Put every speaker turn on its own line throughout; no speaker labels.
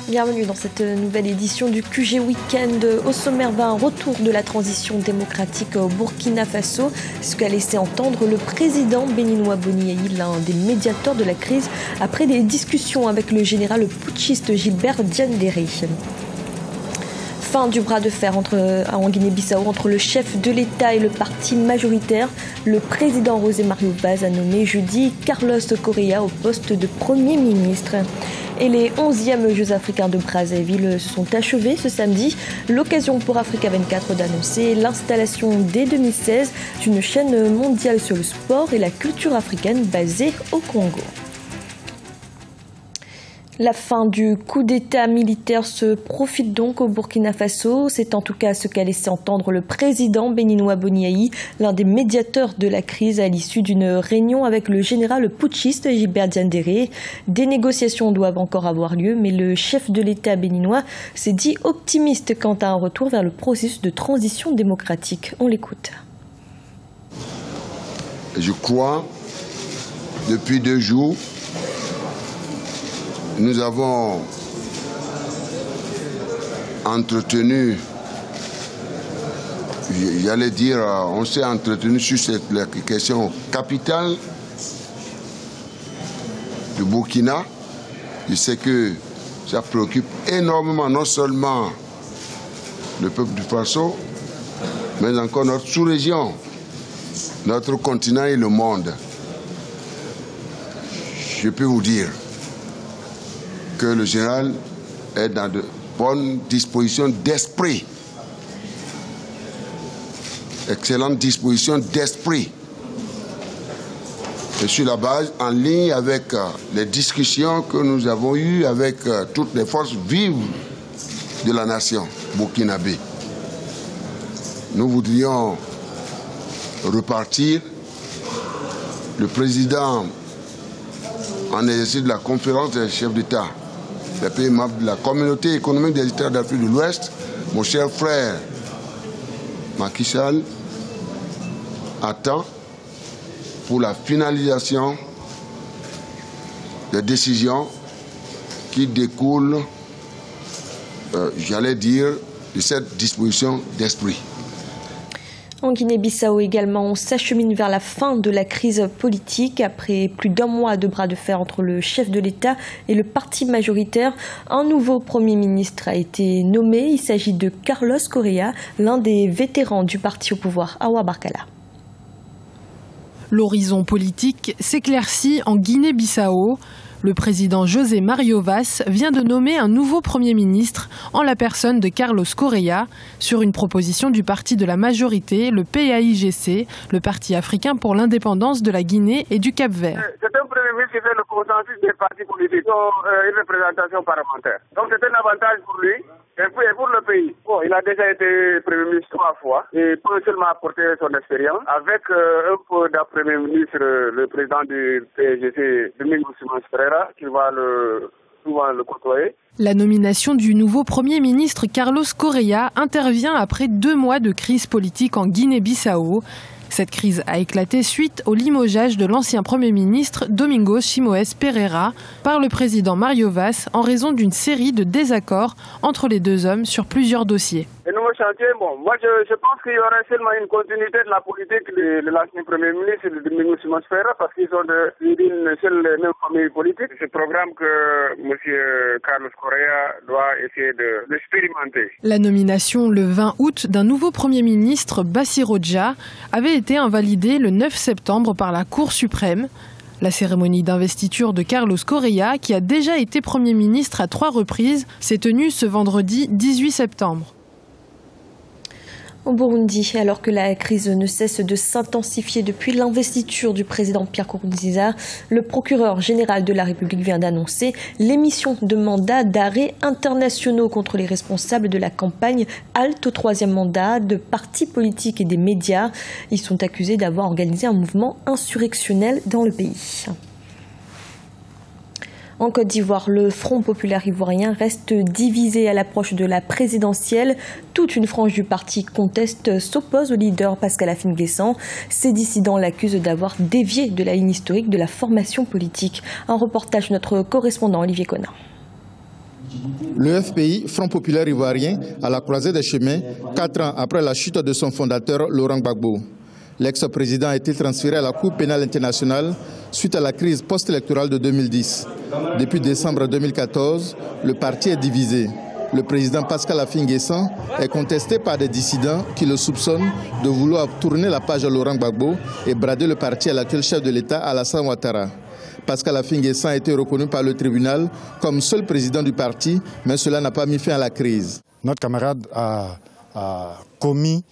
Bienvenue dans cette nouvelle édition du QG Weekend. Au sommaire, un retour de la transition démocratique au Burkina Faso, ce qu'a laissé entendre le président béninois Boni Yayi, l'un des médiateurs de la crise, après des discussions avec le général putschiste Gilbert Diendéré. Fin du bras de fer en Guinée-Bissau entre le chef de l'État et le parti majoritaire. Le président José Mario Vaz a nommé jeudi Carlos Correa au poste de Premier ministre. Et les 11e Jeux africains de Brazzaville se sont achevés ce samedi. L'occasion pour Africa 24 d'annoncer l'installation dès 2016 d'une chaîne mondiale sur le sport et la culture africaine basée au Congo. La fin du coup d'État militaire se profile donc au Burkina Faso. C'est en tout cas ce qu'a laissé entendre le président béninois Boni Yayi, l'un des médiateurs de la crise à l'issue d'une réunion avec le général putschiste Gilbert Diendéré. Des négociations doivent encore avoir lieu, mais le chef de l'État béninois s'est dit optimiste quant à un retour vers le processus de transition démocratique. On l'écoute.
Je crois, depuis 2 jours, nous avons entretenu, j'allais dire, on s'est entretenu sur cette question capitale du Burkina. Je sais que ça préoccupe énormément non seulement le peuple du Faso, mais encore notre sous-région, notre continent et le monde. Je peux vous dire que le général est dans de bonnes dispositions d'esprit. Excellente disposition d'esprit. Et sur la base, en ligne avec les discussions que nous avons eues avec toutes les forces vives de la nation burkinabé. Nous voudrions repartir. Le président en exercice de la conférence des chefs d'État, les pays membres de la communauté économique des États d'Afrique de l'Ouest, mon cher frère Macky Sall attend pour la finalisation des décisions qui découlent, j'allais dire, de cette disposition d'esprit.
En Guinée-Bissau également, on s'achemine vers la fin de la crise politique. Après plus d'1 mois de bras de fer entre le chef de l'État et le parti majoritaire, un nouveau Premier ministre a été nommé. Il s'agit de Carlos Correa, l'un des vétérans du parti au pouvoir, Awa Barkala.
L'horizon politique s'éclaircit en Guinée-Bissau. Le président José Mario Vaz vient de nommer un nouveau Premier ministre en la personne de Carlos Correa sur une proposition du parti de la majorité, le PAIGC, le Parti africain pour l'indépendance de la Guinée et du Cap-Vert.
C'est un Premier ministre qui fait le consensus des partis politiques, une représentation parlementaire. Donc c'est un avantage pour lui. Et pour le pays, il a déjà été Premier ministre 3 fois et peut seulement apporter son expérience. Avec un peu d'un Premier ministre, le président du PAIGC, Domingos Simões Pereira, qui va souvent le côtoyer.
La nomination du nouveau Premier ministre Carlos Correa intervient après 2 mois de crise politique en Guinée-Bissau. Cette crise a éclaté suite au limogeage de l'ancien Premier ministre Domingos Simões Pereira par le président Mario Vaz en raison d'une série de désaccords entre les 2 hommes sur plusieurs dossiers.
Le nouveau chantier, moi je pense qu'il y aura seulement une continuité de la politique de l'ancien Premier ministre Domingos Simões Pereira parce qu'ils sont d'une seule même famille politique. Ce programme que M. Carlos Correa doit essayer d'expérimenter.
La nomination le 20 août d'un nouveau Premier ministre, Bassirou Dia, avait été invalidée le 9 septembre par la Cour suprême. La cérémonie d'investiture de Carlos Correa, qui a déjà été Premier ministre à 3 reprises, s'est tenue ce vendredi 18 septembre.
Au Burundi, alors que la crise ne cesse de s'intensifier depuis l'investiture du président Pierre Nkurunziza, le procureur général de la République vient d'annoncer l'émission de mandats d'arrêt internationaux contre les responsables de la campagne halte au 3e mandat, de partis politiques et des médias. Ils sont accusés d'avoir organisé un mouvement insurrectionnel dans le pays. En Côte d'Ivoire, le Front populaire ivoirien reste divisé à l'approche de la présidentielle. Toute une frange du parti conteste, s'oppose au leader Pascal Afine-Guessant. Ces dissidents l'accusent d'avoir dévié de la ligne historique de la formation politique. Un reportage de notre correspondant Olivier Conin.
Le FPI, Front populaire ivoirien, à la croisée des chemins, 4 ans après la chute de son fondateur, Laurent Gbagbo. L'ex-président a été transféré à la Cour pénale internationale suite à la crise post-électorale de 2010. Depuis décembre 2014, le parti est divisé. Le président Pascal Affi-N'Guessan est contesté par des dissidents qui le soupçonnent de vouloir tourner la page à Laurent Gbagbo et brader le parti à l'actuel chef de l'État, Alassane Ouattara. Pascal Affi-N'Guessan a été reconnu par le tribunal comme seul président du parti, mais cela n'a pas mis fin à la crise.
Notre camarade a commis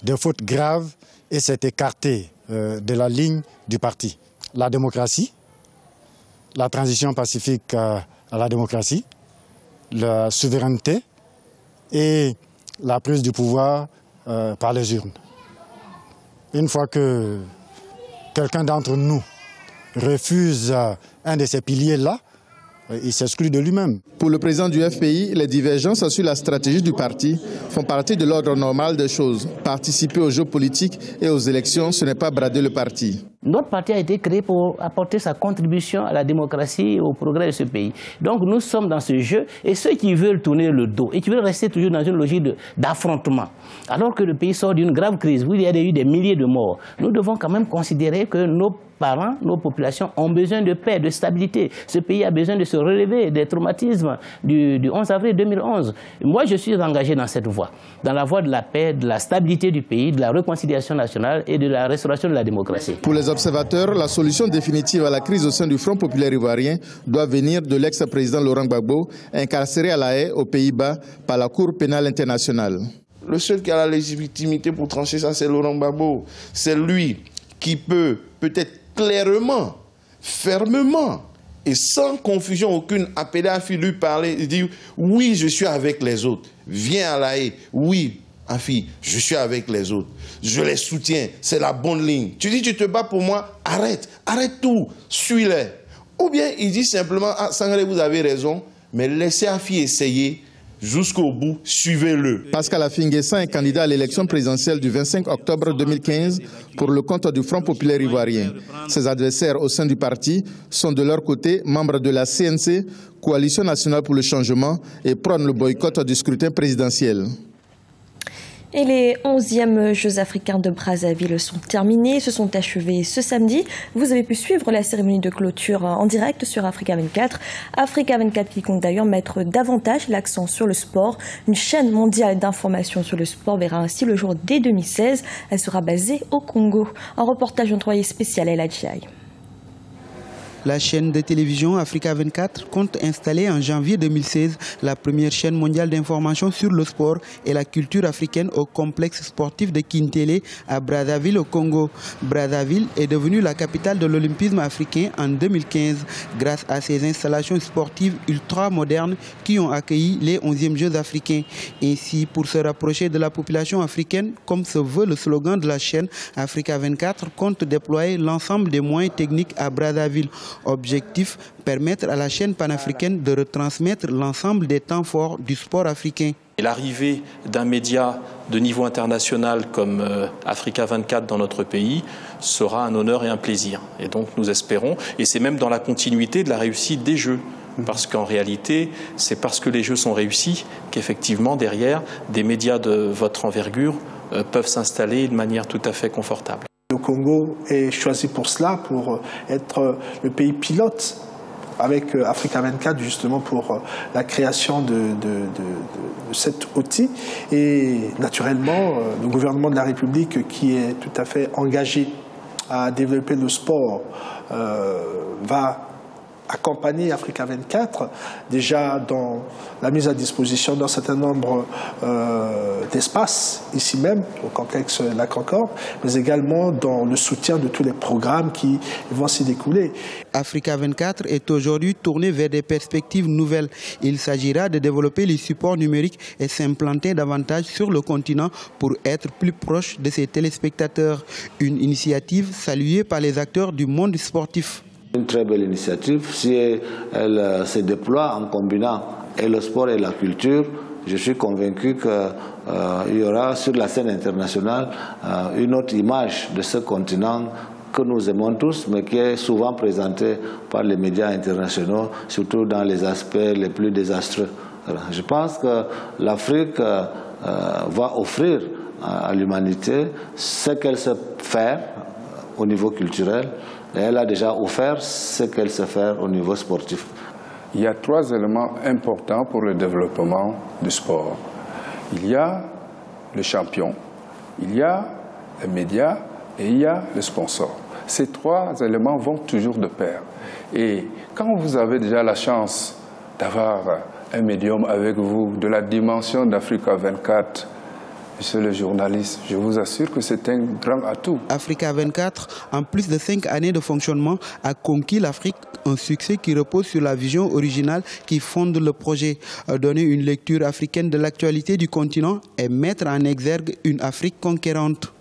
des fautes graves et s'est écarté de la ligne du parti. La démocratie, la transition pacifique à la démocratie, la souveraineté et la prise du pouvoir par les urnes. Une fois que quelqu'un d'entre nous refuse un de ces piliers-là, il s'exclut de lui-même.
Pour le président du FPI, les divergences sur la stratégie du parti font partie de l'ordre normal des choses. Participer aux jeux politiques et aux élections, ce n'est pas brader le parti.
Notre parti a été créé pour apporter sa contribution à la démocratie et au progrès de ce pays. Donc nous sommes dans ce jeu et ceux qui veulent tourner le dos et qui veulent rester toujours dans une logique d'affrontement, alors que le pays sort d'une grave crise où il y a eu des milliers de morts, nous devons quand même considérer que nos parents, nos populations ont besoin de paix, de stabilité. Ce pays a besoin de se relever des traumatismes du 11 avril 2011. Moi, je suis engagé dans cette voie, dans la voie de la paix, de la stabilité du pays, de la réconciliation nationale et de la restauration de la démocratie.
Pour les observateurs, la solution définitive à la crise au sein du Front populaire ivoirien doit venir de l'ex-président Laurent Gbagbo, incarcéré à La Haye, aux Pays-Bas, par la Cour pénale internationale.
Le seul qui a la légitimité pour trancher ça, c'est Laurent Gbagbo. C'est lui qui peut-être clairement, fermement et sans confusion aucune, appeler Affi, lui parler et dire « Oui, je suis avec les autres. Viens à La Haye. Oui, Affi, je suis avec les autres. Je les soutiens. C'est la bonne ligne. Tu dis tu te bats pour moi, arrête tout, suis-les. » Ou bien il dit simplement « Ah, Sangaré, vous avez raison, mais laissez Affi essayer. » Jusqu'au bout, suivez-le.
Pascal Affi-N'Guessan est candidat à l'élection présidentielle du 25 octobre 2015 pour le compte du Front populaire ivoirien. Ses adversaires au sein du parti sont de leur côté membres de la CNC, Coalition nationale pour le changement, et prônent le boycott du scrutin présidentiel.
Et les 11e Jeux africains de Brazzaville sont terminés, se sont achevés ce samedi. Vous avez pu suivre la cérémonie de clôture en direct sur Africa 24. Africa 24 qui compte d'ailleurs mettre davantage l'accent sur le sport. Une chaîne mondiale d'information sur le sport verra ainsi le jour dès 2016. Elle sera basée au Congo. Un reportage envoyé spécial à El Hadji.
La chaîne de télévision Africa 24 compte installer en janvier 2016 la première chaîne mondiale d'information sur le sport et la culture africaine au complexe sportif de Kintélé à Brazzaville au Congo. Brazzaville est devenue la capitale de l'olympisme africain en 2015 grâce à ses installations sportives ultra modernes qui ont accueilli les 11e Jeux africains. Ainsi, pour se rapprocher de la population africaine, comme se veut le slogan de la chaîne, Africa 24 compte déployer l'ensemble des moyens techniques à Brazzaville. Objectif, permettre à la chaîne panafricaine de retransmettre l'ensemble des temps forts du sport africain.
L'arrivée d'un média de niveau international comme Africa 24 dans notre pays sera un honneur et un plaisir. Et donc nous espérons, et c'est même dans la continuité de la réussite des Jeux, parce qu'en réalité, c'est parce que les Jeux sont réussis qu'effectivement, derrière, des médias de votre envergure peuvent s'installer de manière tout à fait confortable.
Le Congo est choisi pour cela, pour être le pays pilote avec Africa 24 justement pour la création de cet outil. Et naturellement, le gouvernement de la République qui est tout à fait engagé à développer le sport va accompagner Africa 24 déjà dans la mise à disposition d'un certain nombre d'espaces ici même au complexe La Concorde, mais également dans le soutien de tous les programmes qui vont s'y découler.
Africa 24 est aujourd'hui tourné vers des perspectives nouvelles. Il s'agira de développer les supports numériques et s'implanter davantage sur le continent pour être plus proche de ses téléspectateurs. Une initiative saluée par les acteurs du monde sportif.
Une très belle initiative. Si elle se déploie en combinant et le sport et la culture, je suis convaincu qu'il y aura sur la scène internationale une autre image de ce continent que nous aimons tous, mais qui est souvent présenté par les médias internationaux, surtout dans les aspects les plus désastreux. Je pense que l'Afrique va offrir à l'humanité ce qu'elle sait faire au niveau culturel, et elle a déjà offert ce qu'elle sait faire au niveau sportif.
Il y a 3 éléments importants pour le développement du sport. Il y a le champion, il y a les médias et il y a le sponsor. Ces 3 éléments vont toujours de pair. Et quand vous avez déjà la chance d'avoir un médium avec vous de la dimension d'Africa 24, monsieur le journaliste, je vous assure que c'est un grand atout.
Africa 24, en plus de 5 années de fonctionnement, a conquis l'Afrique, un succès qui repose sur la vision originale qui fonde le projet. Donner une lecture africaine de l'actualité du continent et mettre en exergue une Afrique conquérante.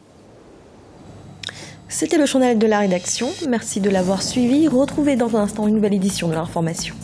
C'était le journal de la rédaction. Merci de l'avoir suivi. Retrouvez dans un instant une nouvelle édition de l'information.